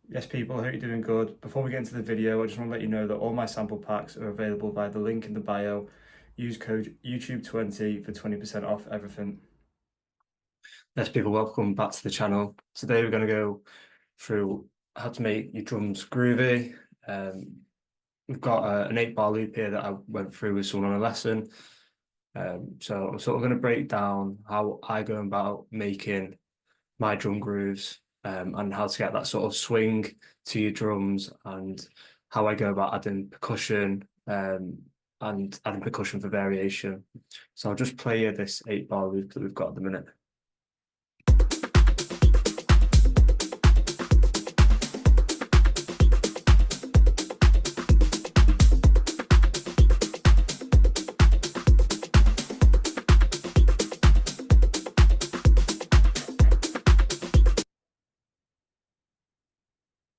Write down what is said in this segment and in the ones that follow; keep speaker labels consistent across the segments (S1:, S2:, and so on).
S1: Yes, people, I hope you're doing good. Before we get into the video, I just want to let you know that all my sample packs are available via the link in the bio. Use code YouTube20 for 20% off everything. Yes, people, welcome back to the channel. Today we're going to go through how to make your drums groovy. We've got an 8-bar loop here that I went through with someone on a lesson. So I'm sort of going to break down how I go about making my drum grooves, and how to get that sort of swing to your drums, and how I go about adding percussion, and adding percussion for variation. So I'll just play you this 8-bar loop that we've got at the minute.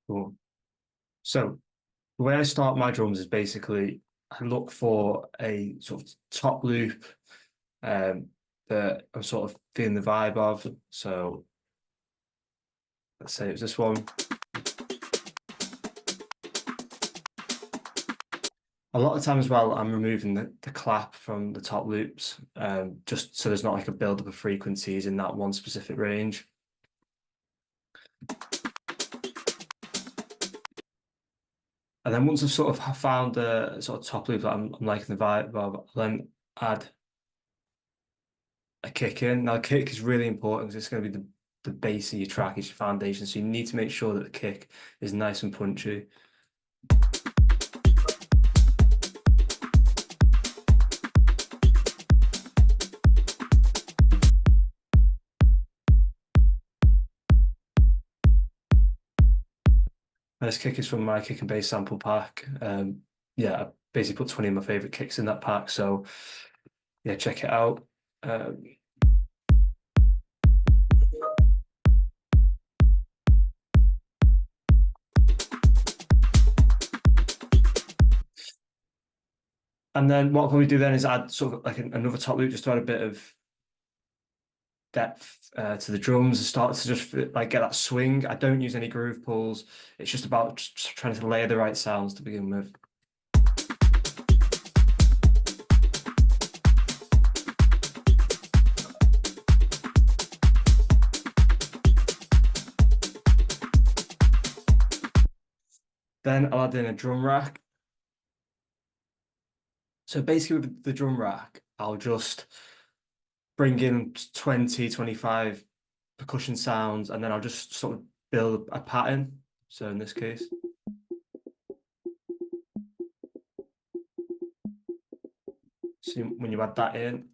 S1: Cool. So the way I start my drums is basically I look for a sort of top loop, that I'm sort of feeling the vibe of. So let's say it's this one. A lot of times as well, I'm removing the clap from the top loops, just so there's not like a build-up of frequencies in that one specific range. And then once I've sort of found the sort of top loop that I'm liking the vibe of, I'll then add a kick in. Now, kick is really important because it's going to be the base of your track, it's your foundation. So you need to make sure that the kick is nice and punchy. This kick is from my kick and bass sample pack. Yeah, I basically put 20 of my favorite kicks in that pack. So yeah, check it out. And then what I'll probably do then is add sort of like another top loop just to add a bit of depth to the drums and start to just like get that swing. I don't use any groove pulls. It's just about just trying to layer the right sounds to begin with. Then I'll add in a drum rack. So basically with the drum rack, I'll just bring in 20, 25 percussion sounds, and then I'll just sort of build a pattern. So in this case, so when you add that in,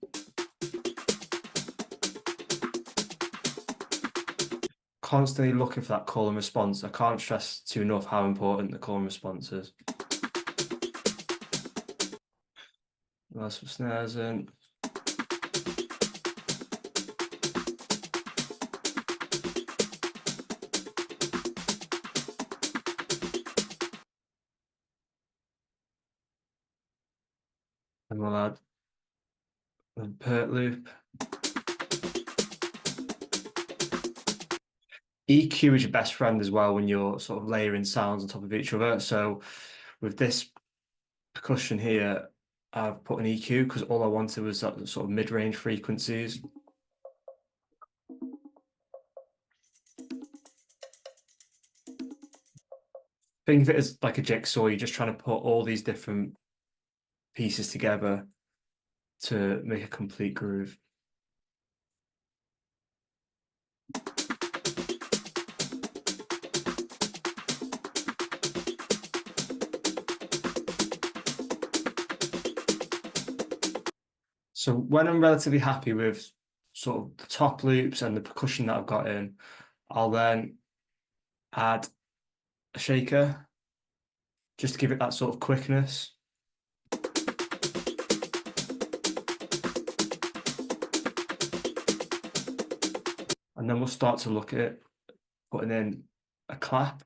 S1: constantly looking for that call and response. I can't stress too enough how important the call and response is. That's some snares in. And we'll add a pert loop. EQ is your best friend as well when you're sort of layering sounds on top of each other. So with this percussion here, I've put an EQ because all I wanted was that sort of mid-range frequencies. Think of it as like a jigsaw. You're just trying to put all these different pieces together to make a complete groove. So when I'm relatively happy with sort of the top loops and the percussion that I've got in, I'll then add a shaker just to give it that sort of quickness. And then we'll start to look at it, putting in a clap.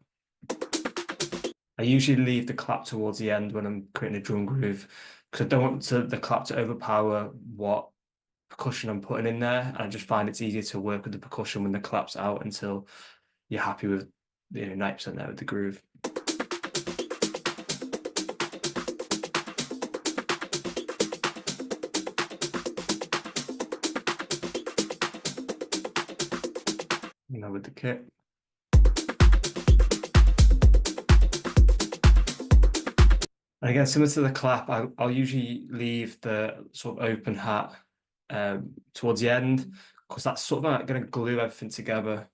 S1: I usually leave the clap towards the end when I'm creating a drum groove because I don't want the clap to overpower what percussion I'm putting in there. And I just find it's easier to work with the percussion when the clap's out until you're happy with 90% there with the groove. Now with the kick. And again, similar to the clap, I'll usually leave the sort of open hat towards the end, because that's sort of going to glue everything together.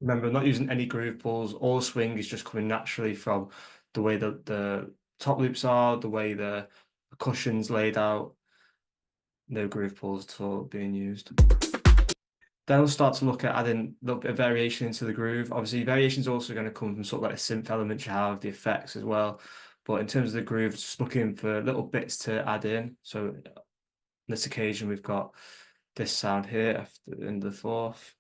S1: Remember, I'm not using any groove pulls. All the swing is just coming naturally from the way that the top loops are, the way the percussion's laid out. No groove pulls at all being used. Then we'll start to look at adding a little bit of variation into the groove. Obviously, variation is also going to come from sort of like the synth elements you have, the effects as well. But in terms of the groove, just looking for little bits to add in. So on this occasion, we've got this sound here after in the fourth.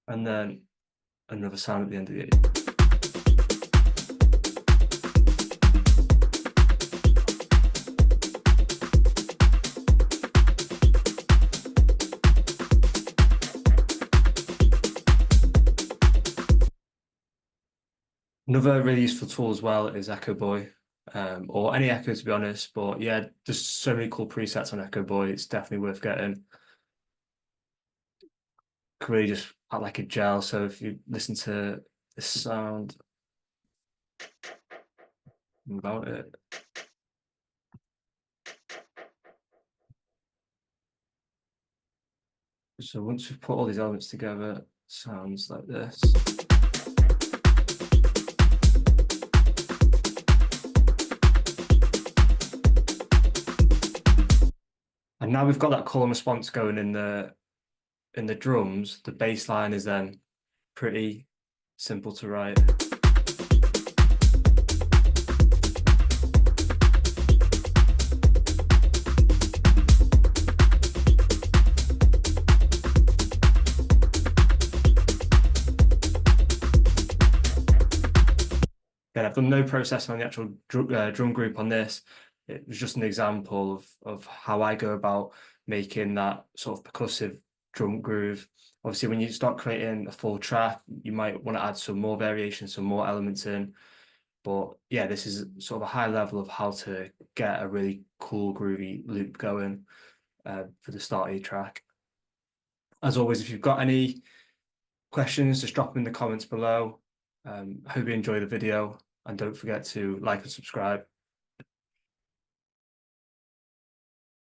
S1: And then another sound at the end of the eighth. Another really useful tool as well is Echo Boy, or any Echo to be honest. But yeah, there's so many cool presets on Echo Boy. It's definitely worth getting. Can really just act like a gel. So if you listen to this sound about it. So once we've put all these elements together, it sounds like this. And now we've got that call and response going in the drums. The bass line is then pretty simple to write. Then I've done no processing on the actual drum group on this. It was just an example of how I go about making that sort of percussive drum groove. Obviously, when you start creating a full track, you might want to add some more variation, some more elements in. But yeah, this is sort of a high level of how to get a really cool, groovy loop going for the start of your track. As always, if you've got any questions, just drop them in the comments below. I hope you enjoy the video, and don't forget to like and subscribe.